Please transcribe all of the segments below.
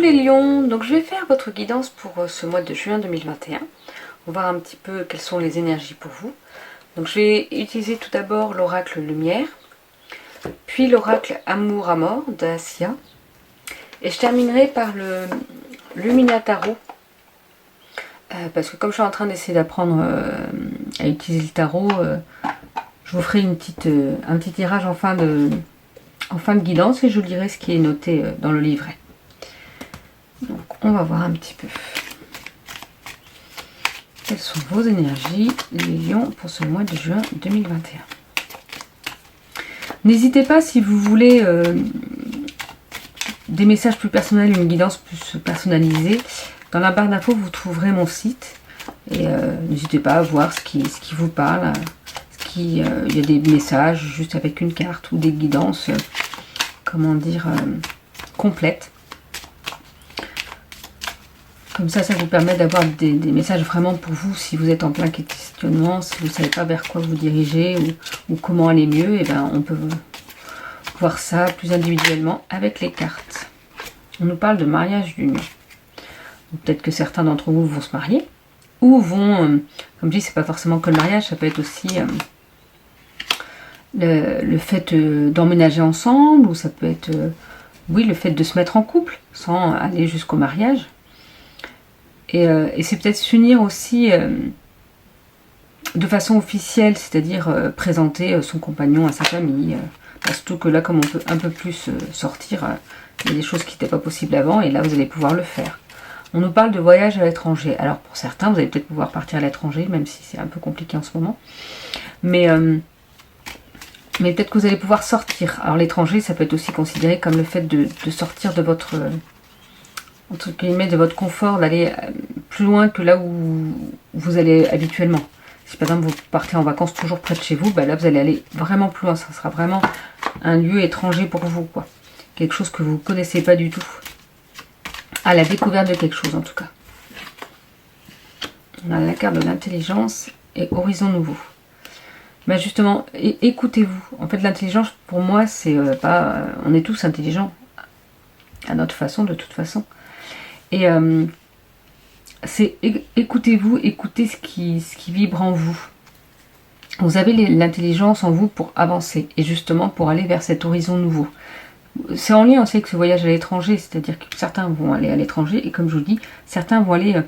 Coucou les lions, donc je vais faire votre guidance pour ce mois de juin 2021. On va voir un petit peu quelles sont les énergies pour vous. Donc je vais utiliser tout d'abord l'oracle lumière, puis l'oracle amour à mort d'Assia, et je terminerai par le Lumina Tarot, parce que comme je suis en train d'essayer d'apprendre à utiliser le tarot, je vous ferai un petit tirage en fin de guidance et je vous dirai ce qui est noté dans le livret. Donc on va voir un petit peu quelles sont vos énergies, les lions, pour ce mois de juin 2021. N'hésitez pas, si vous voulez des messages plus personnels, une guidance plus personnalisée, dans la barre d'infos vous trouverez mon site et n'hésitez pas à voir ce qui vous parle. Il y a des messages juste avec une carte ou des guidances complètes. Comme ça vous permet d'avoir des messages vraiment pour vous si vous êtes en plein questionnement, si vous ne savez pas vers quoi vous dirigez ou comment aller mieux, et ben on peut voir ça plus individuellement avec les cartes. On nous parle de mariage d'union. Peut-être que certains d'entre vous vont se marier ou vont, comme je dis, c'est pas forcément que le mariage, ça peut être aussi le fait d'emménager ensemble, ou ça peut être le fait de se mettre en couple sans aller jusqu'au mariage. Et c'est peut-être s'unir aussi de façon officielle, c'est-à-dire présenter son compagnon à sa famille. Surtout que là, comme on peut un peu plus sortir, il y a des choses qui n'étaient pas possibles avant, et là vous allez pouvoir le faire. On nous parle de voyage à l'étranger. Alors pour certains, vous allez peut-être pouvoir partir à l'étranger, même si c'est un peu compliqué en ce moment. Mais peut-être que vous allez pouvoir sortir. Alors l'étranger, ça peut être aussi considéré comme le fait de sortir de votre... entre guillemets, de votre confort, d'aller plus loin que là où vous allez habituellement. Si par exemple vous partez en vacances toujours près de chez vous, là vous allez aller vraiment plus loin. Ça sera vraiment un lieu étranger pour vous, quoi. Quelque chose que vous ne connaissez pas du tout. À la découverte de quelque chose en tout cas. On a la carte de l'intelligence et horizon nouveau. Justement, écoutez-vous. En fait, l'intelligence pour moi, c'est pas... on est tous intelligents à notre façon, de toute façon. Et c'est écoutez-vous, écoutez ce qui vibre en vous. Vous avez l'intelligence en vous pour avancer et justement pour aller vers cet horizon nouveau. C'est en lien aussi avec ce voyage à l'étranger, c'est-à-dire que certains vont aller à l'étranger et comme je vous dis, certains vont aller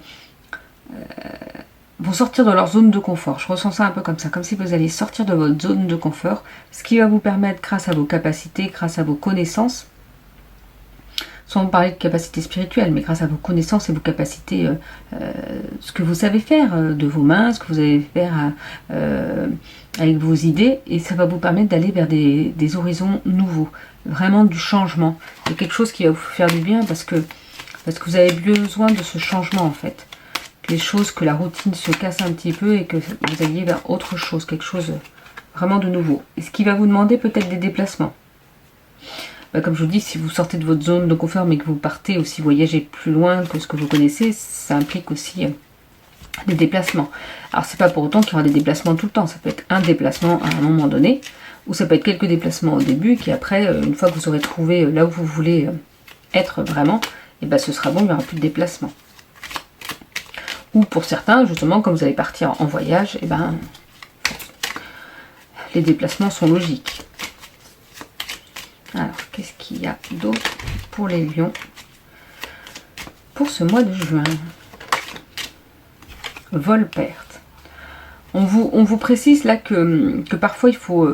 vont sortir de leur zone de confort. Je ressens ça un peu comme ça, comme si vous alliez sortir de votre zone de confort, ce qui va vous permettre, grâce à vos capacités, grâce à vos connaissances, sans parler de capacités spirituelles, mais grâce à vos connaissances et vos capacités, ce que vous savez faire de vos mains, ce que vous allez faire avec vos idées, et ça va vous permettre d'aller vers des horizons nouveaux, vraiment du changement, de quelque chose qui va vous faire du bien, parce que vous avez besoin de ce changement en fait, que la routine se casse un petit peu et que vous alliez vers autre chose, quelque chose vraiment de nouveau, et ce qui va vous demander peut-être des déplacements. Comme je vous dis, si vous sortez de votre zone de confort mais que vous partez aussi voyager plus loin que ce que vous connaissez, ça implique aussi des déplacements. Alors c'est pas pour autant qu'il y aura des déplacements tout le temps, ça peut être un déplacement à un moment donné, ou ça peut être quelques déplacements au début, qui après, une fois que vous aurez trouvé là où vous voulez être vraiment, et ce sera bon, il n'y aura plus de déplacement. Ou pour certains, justement, comme vous allez partir en voyage, les déplacements sont logiques. Alors, qu'est-ce qu'il y a d'autre pour les lions pour ce mois de juin? Vol-perte. On vous précise là que parfois il faut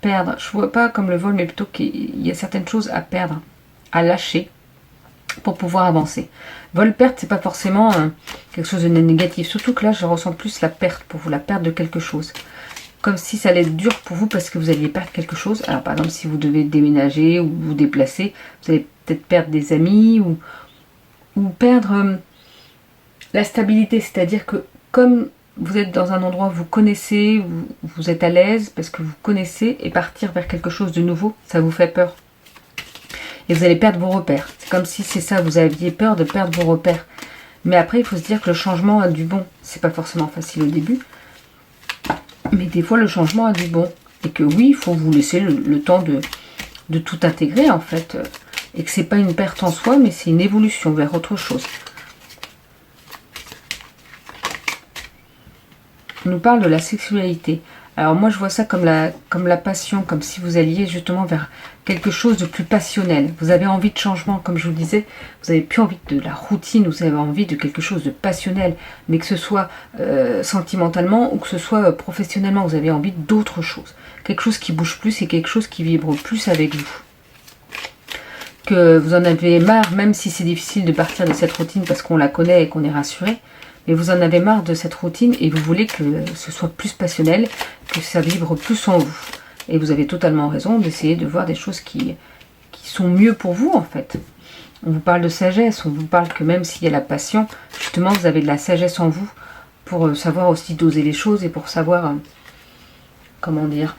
perdre. Je ne vois pas comme le vol, mais plutôt qu'il y a certaines choses à perdre, à lâcher pour pouvoir avancer. Vol-perte, c'est pas forcément quelque chose de négatif. Surtout que là, je ressens plus la perte pour vous, la perte de quelque chose. Comme si ça allait être dur pour vous parce que vous alliez perdre quelque chose. Alors par exemple, si vous devez déménager ou vous déplacer, vous allez peut-être perdre des amis ou perdre la stabilité. C'est-à-dire que comme vous êtes dans un endroit où vous connaissez, vous êtes à l'aise parce que vous connaissez, et partir vers quelque chose de nouveau, ça vous fait peur. Et vous allez perdre vos repères. C'est comme si c'est ça, vous aviez peur de perdre vos repères. Mais après, il faut se dire que le changement a du bon. C'est pas forcément facile au début. Mais des fois, le changement a du bon. Et que oui, il faut vous laisser le temps de tout intégrer, en fait. et que c'est pas une perte en soi, mais c'est une évolution vers autre chose. On nous parle de la sexualité. Alors moi je vois ça comme la passion, comme si vous alliez justement vers quelque chose de plus passionnel. Vous avez envie de changement, comme je vous le disais, vous n'avez plus envie de la routine, vous avez envie de quelque chose de passionnel, mais que ce soit sentimentalement ou que ce soit professionnellement, vous avez envie d'autre chose. Quelque chose qui bouge plus et quelque chose qui vibre plus avec vous. Que vous en avez marre, même si c'est difficile de partir de cette routine parce qu'on la connaît et qu'on est rassuré, mais vous en avez marre de cette routine et vous voulez que ce soit plus passionnel, que ça vibre plus en vous. Et vous avez totalement raison d'essayer de voir des choses qui sont mieux pour vous en fait. On vous parle de sagesse, on vous parle que même s'il y a la passion, justement vous avez de la sagesse en vous pour savoir aussi doser les choses et pour savoir, comment dire,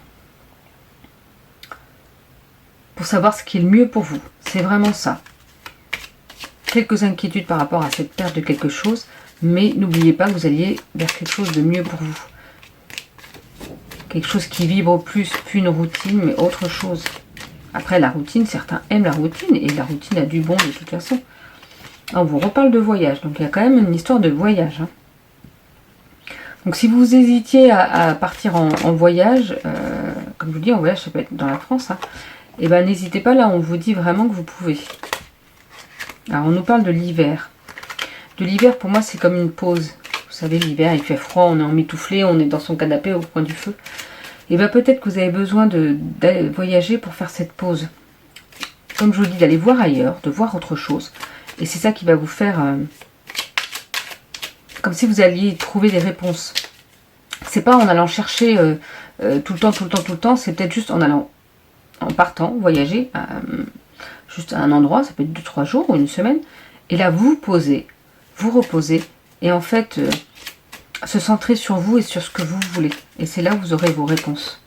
pour savoir ce qui est le mieux pour vous. C'est vraiment ça. Quelques inquiétudes par rapport à cette perte de quelque chose, mais n'oubliez pas que vous alliez vers quelque chose de mieux pour vous. Quelque chose qui vibre plus qu'une routine, mais autre chose. Après, la routine, certains aiment la routine, et la routine a du bon de toute façon. On vous reparle de voyage, donc il y a quand même une histoire de voyage. Donc si vous hésitiez à partir en voyage, comme je vous dis, en voyage, ça peut être dans la France, et ben n'hésitez pas, là on vous dit vraiment que vous pouvez. Alors on nous parle de l'hiver. De l'hiver, pour moi, c'est comme une pause. Vous savez, l'hiver, il fait froid, on est emmitouflé, on est dans son canapé au coin du feu. Et bien peut-être que vous avez besoin de voyager pour faire cette pause. Comme je vous dis, d'aller voir ailleurs, de voir autre chose. Et c'est ça qui va vous faire... comme si vous alliez trouver des réponses. C'est pas en allant chercher tout le temps. C'est peut-être juste en partant, voyager, juste à un endroit, ça peut être 2-3 jours ou une semaine. Et là, vous posez, vous reposez. Et en fait... se centrer sur vous et sur ce que vous voulez. Et c'est là où vous aurez vos réponses.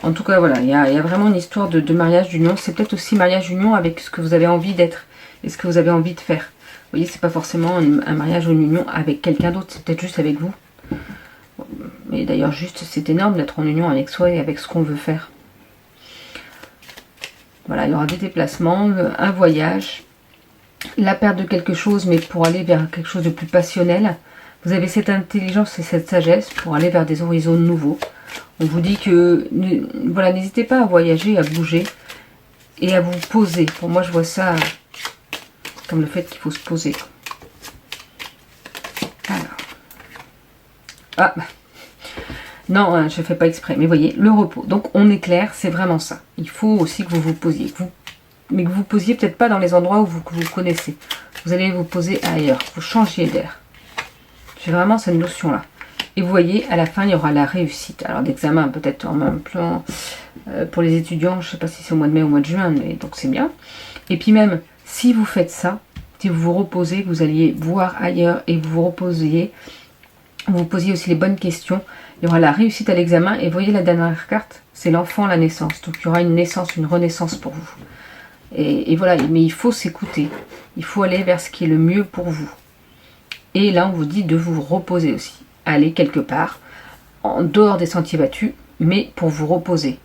En tout cas, voilà, il y a vraiment une histoire de mariage, d'union. C'est peut-être aussi mariage, union avec ce que vous avez envie d'être et ce que vous avez envie de faire. Vous voyez, c'est pas forcément un mariage ou une union avec quelqu'un d'autre, c'est peut-être juste avec vous. Mais d'ailleurs, juste, c'est énorme d'être en union avec soi et avec ce qu'on veut faire. Voilà, il y aura des déplacements, un voyage, la perte de quelque chose, mais pour aller vers quelque chose de plus passionnel. Vous avez cette intelligence et cette sagesse pour aller vers des horizons nouveaux. On vous dit que, voilà, n'hésitez pas à voyager, à bouger et à vous poser. Pour moi, je vois ça comme le fait qu'il faut se poser. Alors. Ah, non, je ne fais pas exprès, mais voyez, le repos. Donc, on est clair, c'est vraiment ça. Il faut aussi que vous vous posiez. Mais que vous posiez peut-être pas dans les endroits où que vous connaissez. Vous allez vous poser ailleurs. Vous changiez d'air. J'ai vraiment cette notion-là. Et vous voyez, à la fin, il y aura la réussite. Alors, d'examen, peut-être en même plan pour les étudiants. Je ne sais pas si c'est au mois de mai ou au mois de juin, mais donc c'est bien. Et puis même, si vous faites ça, si vous vous reposez, vous alliez voir ailleurs et vous vous reposiez, vous posiez aussi les bonnes questions. Il y aura la réussite à l'examen. Et vous voyez la dernière carte, c'est l'enfant, la naissance. Donc, il y aura une naissance, une renaissance pour vous. Et voilà, mais il faut s'écouter. Il faut aller vers ce qui est le mieux pour vous. Et là, on vous dit de vous reposer aussi. Aller quelque part, en dehors des sentiers battus, mais pour vous reposer.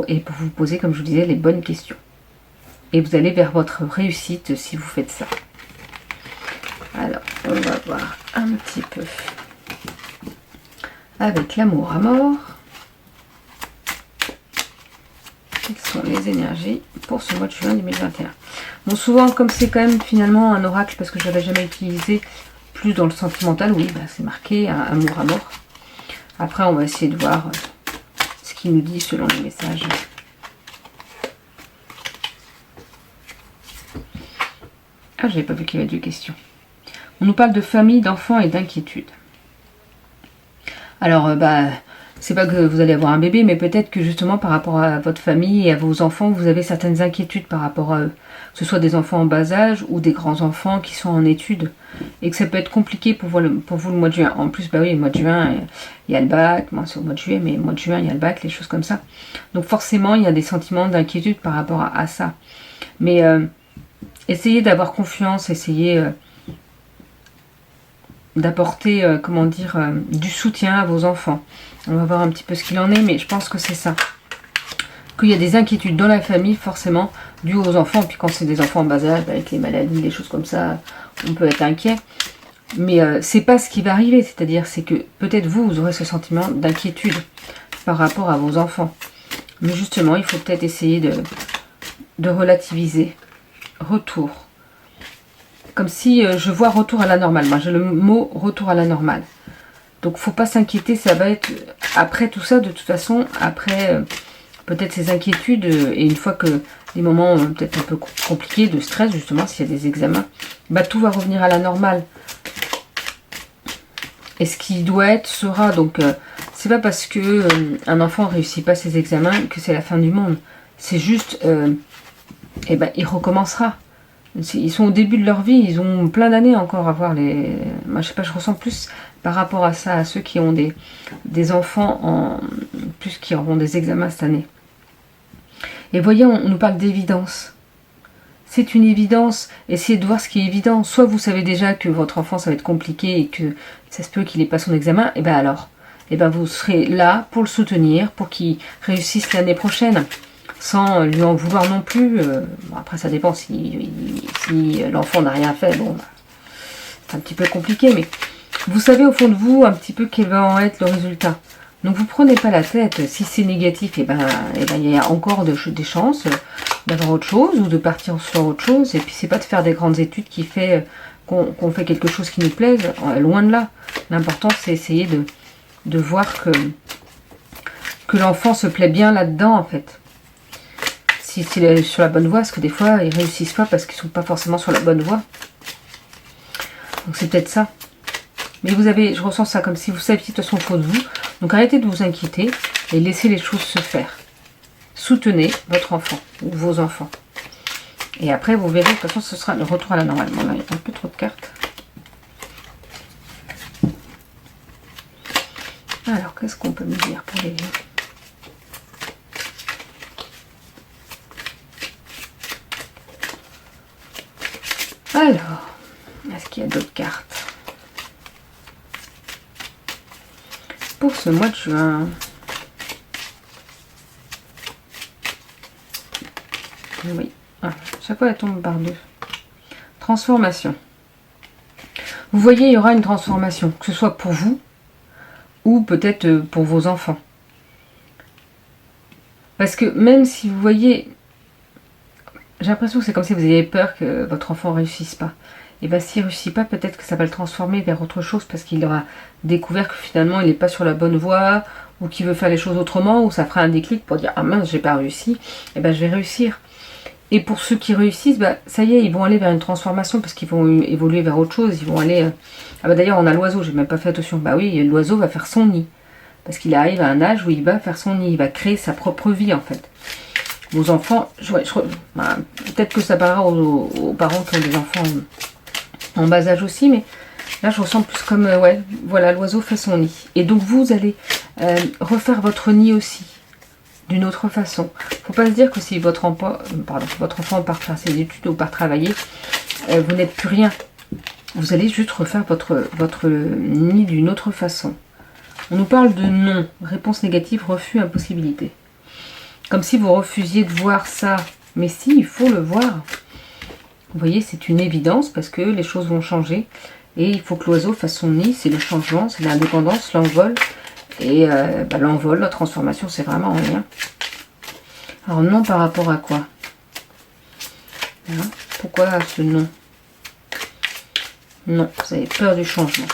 Et pour vous poser, comme je vous disais, les bonnes questions. Et vous allez vers votre réussite si vous faites ça. Alors, on va voir un petit peu avec l'amour à mort. Quelles sont les énergies pour ce mois de juin 2021? Bon, souvent, comme c'est quand même finalement un oracle, parce que je n'avais jamais utilisé plus dans le sentimental, oui, bah, c'est marqué amour à mort. Après, on va essayer de voir ce qu'il nous dit selon les messages. Ah, j'avais pas vu qu'il y avait deux questions. On nous parle de famille, d'enfants et d'inquiétude. Alors, c'est pas que vous allez avoir un bébé, mais peut-être que justement par rapport à votre famille et à vos enfants, vous avez certaines inquiétudes par rapport à eux. Que ce soit des enfants en bas âge ou des grands enfants qui sont en études. Et que ça peut être compliqué pour vous le mois de juin. En plus, bah oui, le mois de juin, il y a le bac. Moi, c'est au mois de juillet, mais le mois de juin, il y a le bac, les choses comme ça. Donc forcément, il y a des sentiments d'inquiétude par rapport à ça. Mais essayez d'avoir confiance, essayez... d'apporter, comment dire, du soutien à vos enfants. On va voir un petit peu ce qu'il en est, mais je pense que c'est ça. qu'il y a des inquiétudes dans la famille, forcément, dues aux enfants. Puis quand c'est des enfants en bas âge, avec les maladies, les choses comme ça, on peut être inquiet. Mais c'est pas ce qui va arriver, c'est-à-dire c'est que peut-être vous aurez ce sentiment d'inquiétude par rapport à vos enfants. Mais justement, il faut peut-être essayer de relativiser. Retour. Comme si je vois retour à la normale. Moi, j'ai le mot retour à la normale. Donc, faut pas s'inquiéter, ça va être après tout ça, de toute façon, après peut-être ces inquiétudes, et une fois que des moments peut-être un peu compliqués, de stress, justement, s'il y a des examens, bah tout va revenir à la normale. Et ce qui doit être sera. Donc, c'est pas parce que un enfant réussit pas ses examens que c'est la fin du monde. C'est juste, et ben, il recommencera. Ils sont au début de leur vie, ils ont plein d'années encore à voir les. Moi, je sais pas, je ressens plus par rapport à ça, à ceux qui ont des enfants plus qui auront des examens cette année. Et voyez, on nous parle d'évidence. C'est une évidence. Essayez de voir ce qui est évident. Soit vous savez déjà que votre enfant ça va être compliqué et que ça se peut qu'il n'ait pas son examen, et ben alors, et ben vous serez là pour le soutenir, pour qu'il réussisse l'année prochaine, sans lui en vouloir non plus. Bon, après ça dépend si l'enfant n'a rien fait, bon, c'est un petit peu compliqué, mais vous savez au fond de vous un petit peu quel va en être le résultat. Donc vous prenez pas la tête. Si c'est négatif, et ben il y a encore des chances d'avoir autre chose ou de partir sur autre chose. Et puis c'est pas de faire des grandes études qui fait qu'on fait quelque chose qui nous plaise. Loin de là. L'important c'est essayer de voir que l'enfant se plaît bien là-dedans en fait. S'il est sur la bonne voie, parce que des fois ils réussissent pas parce qu'ils sont pas forcément sur la bonne voie. Donc c'est peut-être ça. Mais je ressens ça comme si vous saviez de toute façon au fond de vous. Donc arrêtez de vous inquiéter et laissez les choses se faire. Soutenez votre enfant ou vos enfants. Et après vous verrez, de toute façon ce sera le retour à la normale. Bon là il y a un peu trop de cartes. Alors qu'est-ce qu'on peut me dire pour les lions? Alors, est-ce qu'il y a d'autres cartes? Pour ce mois de juin. Oui. Ah, chaque fois elle tombe par deux. Transformation. Vous voyez, il y aura une transformation, que ce soit pour vous ou peut-être pour vos enfants. Parce que même si vous voyez, j'ai l'impression que c'est comme si vous aviez peur que votre enfant ne réussisse pas. Et bien s'il ne réussit pas, peut-être que ça va le transformer vers autre chose parce qu'il aura découvert que finalement il n'est pas sur la bonne voie ou qu'il veut faire les choses autrement, ou ça fera un déclic pour dire ah mince j'ai pas réussi, et ben je vais réussir. Et pour ceux qui réussissent, bah, ça y est, ils vont aller vers une transformation parce qu'ils vont évoluer vers autre chose, ils vont aller... Ah bah d'ailleurs on a l'oiseau, j'ai même pas fait attention, bah oui l'oiseau va faire son nid parce qu'il arrive à un âge où il va faire son nid, il va créer sa propre vie en fait. Vos enfants, bah, peut-être que ça parlera aux parents qui ont des enfants en bas âge aussi, mais là je ressens plus comme, ouais, voilà, l'oiseau fait son nid. Et donc vous allez refaire votre nid aussi, d'une autre façon. Faut pas se dire que si votre enfant part faire ses études ou part travailler, vous n'êtes plus rien. Vous allez juste refaire votre nid d'une autre façon. On nous parle de non, réponse négative, refus, impossibilité. Comme si vous refusiez de voir ça. Mais si, il faut le voir. Vous voyez, c'est une évidence parce que les choses vont changer. Et il faut que l'oiseau fasse son nid, c'est le changement, c'est l'indépendance, l'envol. Et l'envol, la transformation, c'est vraiment en lien. Alors non par rapport à quoi? Hein? Pourquoi ce non? Non, vous avez peur du changement.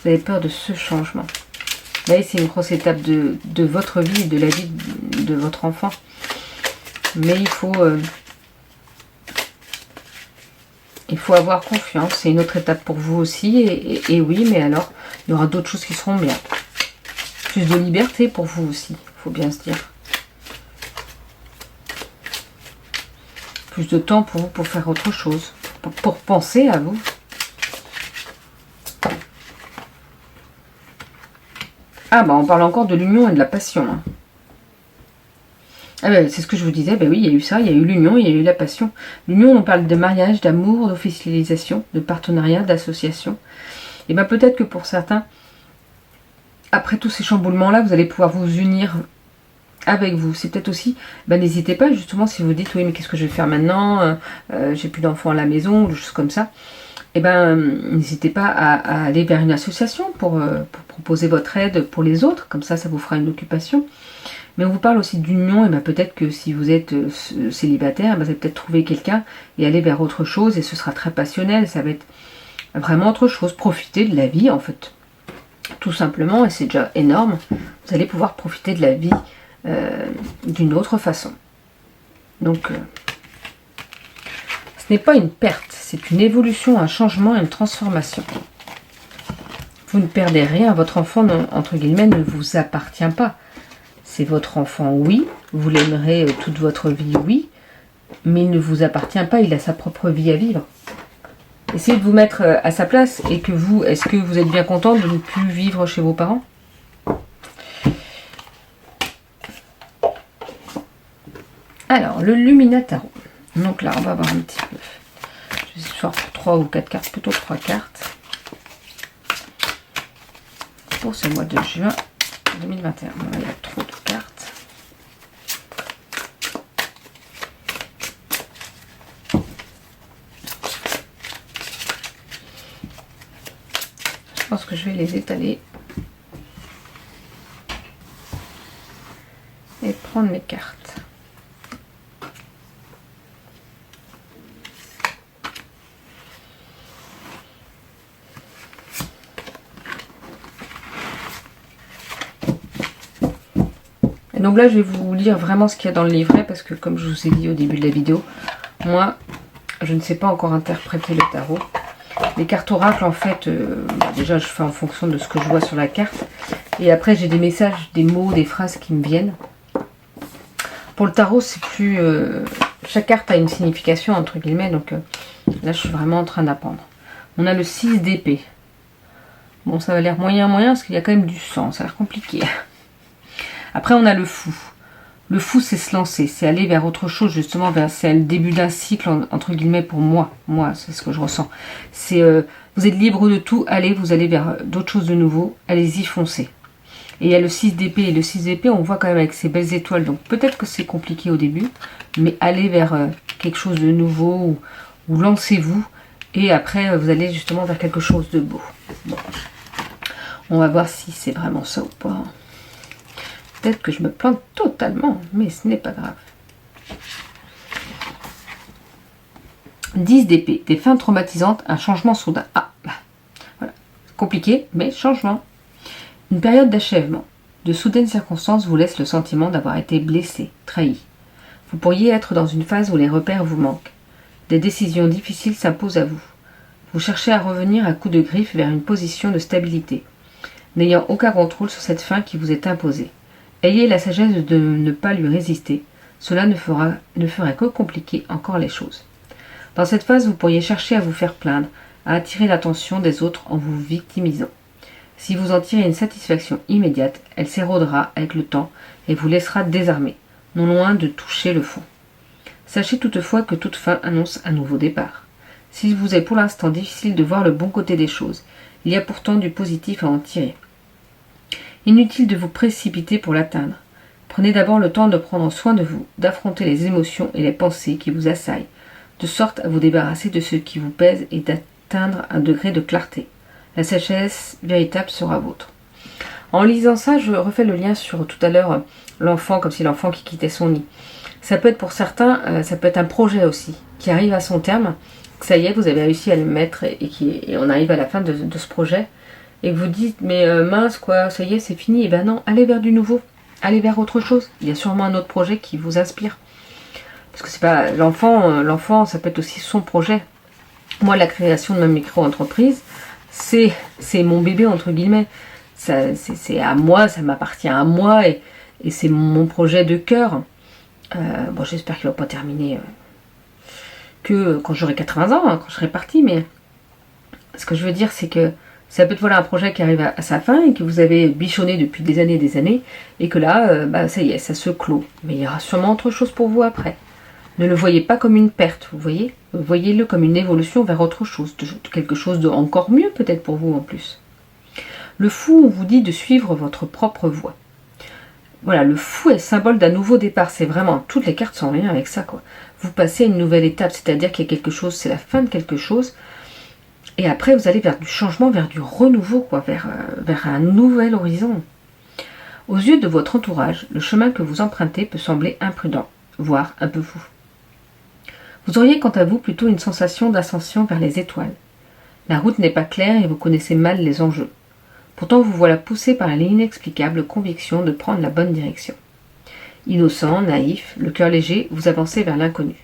Vous avez peur de ce changement. Vous voyez, c'est une grosse étape de votre vie, de la vie de votre enfant. Mais il faut avoir confiance. C'est une autre étape pour vous aussi. Et oui, mais alors, il y aura d'autres choses qui seront bien. Plus de liberté pour vous aussi, il faut bien se dire. Plus de temps pour vous pour faire autre chose. Pour penser à vous. Ah bah on parle encore de l'union et de la passion. Hein. Ah bah, c'est ce que je vous disais, bah oui, il y a eu ça, il y a eu l'union, il y a eu la passion. L'union, on parle de mariage, d'amour, d'officialisation, de partenariat, d'association. Et bien peut-être que pour certains, après tous ces chamboulements-là, vous allez pouvoir vous unir avec vous. C'est peut-être aussi, n'hésitez pas justement si vous dites oui mais qu'est-ce que je vais faire maintenant, j'ai plus d'enfants à la maison, ou des choses comme ça. N'hésitez pas à aller vers une association pour proposer votre aide pour les autres, comme ça vous fera une occupation. Mais on vous parle aussi d'union, et peut-être que si vous êtes célibataire, vous allez peut-être trouver quelqu'un et aller vers autre chose, et ce sera très passionnel, ça va être vraiment autre chose, profiter de la vie en fait. Tout simplement, et c'est déjà énorme, vous allez pouvoir profiter de la vie d'une autre façon. Donc, ce n'est pas une perte, c'est une évolution, un changement, une transformation. Vous ne perdez rien, votre enfant, entre guillemets, ne vous appartient pas. C'est votre enfant, oui, vous l'aimerez toute votre vie, oui, mais il ne vous appartient pas, il a sa propre vie à vivre. Essayez de vous mettre à sa place, et que vous, est-ce que vous êtes bien content de ne plus vivre chez vos parents? Alors, le Lumina Tarot. Donc là, on va voir un petit peu. Je vais faire 3 ou 4 cartes, plutôt 3 cartes. Pour ce mois de juin 2021. Bon, là, il y a trop de cartes. Je pense que je vais les étaler. Et prendre mes cartes. Donc là, je vais vous lire vraiment ce qu'il y a dans le livret, parce que comme je vous ai dit au début de la vidéo, moi, je ne sais pas encore interpréter le tarot. Les cartes oracles, en fait, déjà, je fais en fonction de ce que je vois sur la carte. Et après, j'ai des messages, des mots, des phrases qui me viennent. Pour le tarot, c'est plus... chaque carte a une signification, entre guillemets, donc là, je suis vraiment en train d'apprendre. On a le 6 d'épée. Bon, ça va l'air moyen, parce qu'il y a quand même du sang, ça a l'air compliqué. Après, on a le fou. Le fou, c'est se lancer, c'est aller vers autre chose, justement, c'est le début d'un cycle, entre guillemets, pour moi. Moi, c'est ce que je ressens. C'est, vous êtes libre de tout, vous allez vers d'autres choses de nouveau, allez-y, foncez. Et il y a le 6 d'épée, et le 6 d'épée, on voit quand même avec ces belles étoiles, donc peut-être que c'est compliqué au début, mais allez vers quelque chose de nouveau, ou lancez-vous, et après, vous allez justement vers quelque chose de beau. Bon. On va voir si c'est vraiment ça ou pas. Peut-être que je me plante totalement, mais ce n'est pas grave. 10 d'épée, des fins traumatisantes, un changement soudain. Ah, voilà. Compliqué, mais changement. Une période d'achèvement. De soudaines circonstances vous laissent le sentiment d'avoir été blessé, trahi. Vous pourriez être dans une phase où les repères vous manquent. Des décisions difficiles s'imposent à vous. Vous cherchez à revenir à coups de griffe vers une position de stabilité, n'ayant aucun contrôle sur cette fin qui vous est imposée. Ayez la sagesse de ne pas lui résister. Cela ne ferait que compliquer encore les choses. Dans cette phase, vous pourriez chercher à vous faire plaindre, à attirer l'attention des autres en vous victimisant. Si vous en tirez une satisfaction immédiate, elle s'érodera avec le temps et vous laissera désarmé, non loin de toucher le fond. Sachez toutefois que toute fin annonce un nouveau départ. S'il vous est pour l'instant difficile de voir le bon côté des choses, il y a pourtant du positif à en tirer. Inutile de vous précipiter pour l'atteindre. Prenez d'abord le temps de prendre soin de vous, d'affronter les émotions et les pensées qui vous assaillent, de sorte à vous débarrasser de ce qui vous pèse et d'atteindre un degré de clarté. La sagesse véritable sera vôtre. En lisant ça, je refais le lien sur tout à l'heure l'enfant, comme si l'enfant qui quittait son nid. Ça peut être pour certains, ça peut être un projet aussi, qui arrive à son terme, que ça y est, vous avez réussi à le mettre et on arrive à la fin de ce projet. Et que vous dites, mais mince quoi, ça y est, c'est fini. Et ben non, allez vers du nouveau, allez vers autre chose. Il y a sûrement un autre projet qui vous inspire. Parce que c'est pas l'enfant, ça peut être aussi son projet. Moi, la création de ma micro-entreprise, c'est mon bébé, entre guillemets. C'est à moi, ça m'appartient à moi, et c'est mon projet de cœur. Bon, j'espère qu'il va pas terminer que quand j'aurai 80 ans, quand je serai partie, mais ce que je veux dire, c'est que ça peut être un projet qui arrive à sa fin et que vous avez bichonné depuis des années, et que là, ça y est, ça se clôt. Mais il y aura sûrement autre chose pour vous après. Ne le voyez pas comme une perte, vous voyez. Voyez-le comme une évolution vers autre chose, de quelque chose de encore mieux peut-être pour vous en plus. Le fou vous dit de suivre votre propre voie. Voilà, le fou est le symbole d'un nouveau départ. C'est vraiment, toutes les cartes sont en lien avec ça, quoi. Vous passez à une nouvelle étape, c'est-à-dire qu'il y a quelque chose, c'est la fin de quelque chose. Et après, vous allez vers du changement, vers du renouveau, quoi, vers un nouvel horizon. Aux yeux de votre entourage, le chemin que vous empruntez peut sembler imprudent, voire un peu fou. Vous auriez quant à vous plutôt une sensation d'ascension vers les étoiles. La route n'est pas claire et vous connaissez mal les enjeux. Pourtant vous voilà poussé par l'inexplicable conviction de prendre la bonne direction. Innocent, naïf, le cœur léger, vous avancez vers l'inconnu.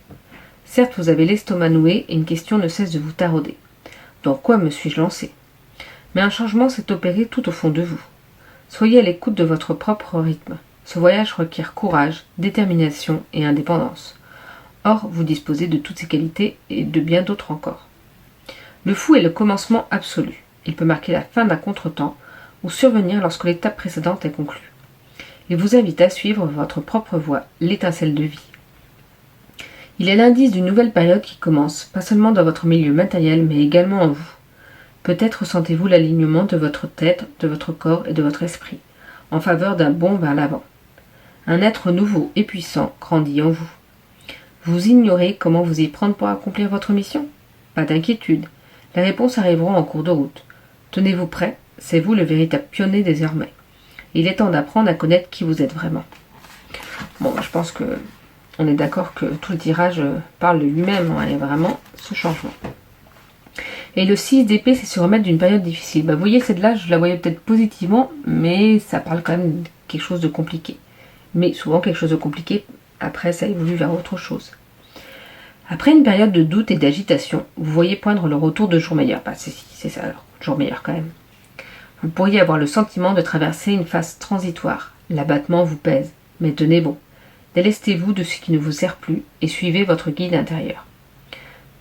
Certes, vous avez l'estomac noué et une question ne cesse de vous tarauder. Dans quoi me suis-je lancé? Mais un changement s'est opéré tout au fond de vous. Soyez à l'écoute de votre propre rythme. Ce voyage requiert courage, détermination et indépendance. Or, vous disposez de toutes ces qualités et de bien d'autres encore. Le fou est le commencement absolu. Il peut marquer la fin d'un contretemps ou survenir lorsque l'étape précédente est conclue. Il vous invite à suivre votre propre voie, l'étincelle de vie. Il est l'indice d'une nouvelle période qui commence, pas seulement dans votre milieu matériel, mais également en vous. Peut-être ressentez-vous l'alignement de votre tête, de votre corps et de votre esprit, en faveur d'un bond vers l'avant. Un être nouveau et puissant grandit en vous. Vous ignorez comment vous y prendre pour accomplir votre mission? Pas d'inquiétude, les réponses arriveront en cours de route. Tenez-vous prêt, c'est vous le véritable pionnier désormais. Il est temps d'apprendre à connaître qui vous êtes vraiment. Bon, je pense que on est d'accord que tout le tirage parle de lui-même, hein, et vraiment ce changement. Et le 6 d'épée, c'est se remettre d'une période difficile. Vous voyez, celle-là, je la voyais peut-être positivement, mais ça parle quand même de quelque chose de compliqué. Mais souvent, quelque chose de compliqué, après, ça évolue vers autre chose. Après une période de doute et d'agitation, vous voyez poindre le retour de jours meilleurs. C'est ça alors, jours meilleurs quand même. Vous pourriez avoir le sentiment de traverser une phase transitoire. L'abattement vous pèse, mais tenez bon. Délestez-vous de ce qui ne vous sert plus et suivez votre guide intérieur.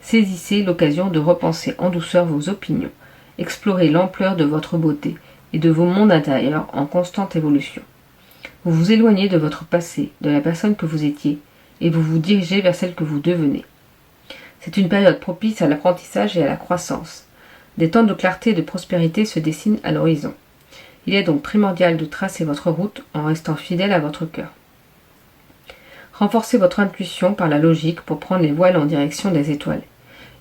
Saisissez l'occasion de repenser en douceur vos opinions, explorez l'ampleur de votre beauté et de vos mondes intérieurs en constante évolution. Vous vous éloignez de votre passé, de la personne que vous étiez, et vous vous dirigez vers celle que vous devenez. C'est une période propice à l'apprentissage et à la croissance. Des temps de clarté et de prospérité se dessinent à l'horizon. Il est donc primordial de tracer votre route en restant fidèle à votre cœur. Renforcez votre intuition par la logique pour prendre les voiles en direction des étoiles.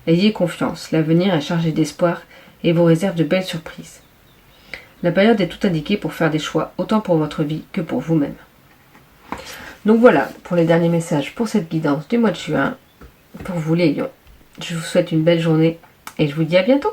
Ayez confiance, l'avenir est chargé d'espoir et vous réserve de belles surprises. La période est tout indiquée pour faire des choix, autant pour votre vie que pour vous-même. Donc voilà pour les derniers messages pour cette guidance du mois de juin. Pour vous les lions, je vous souhaite une belle journée et je vous dis à bientôt.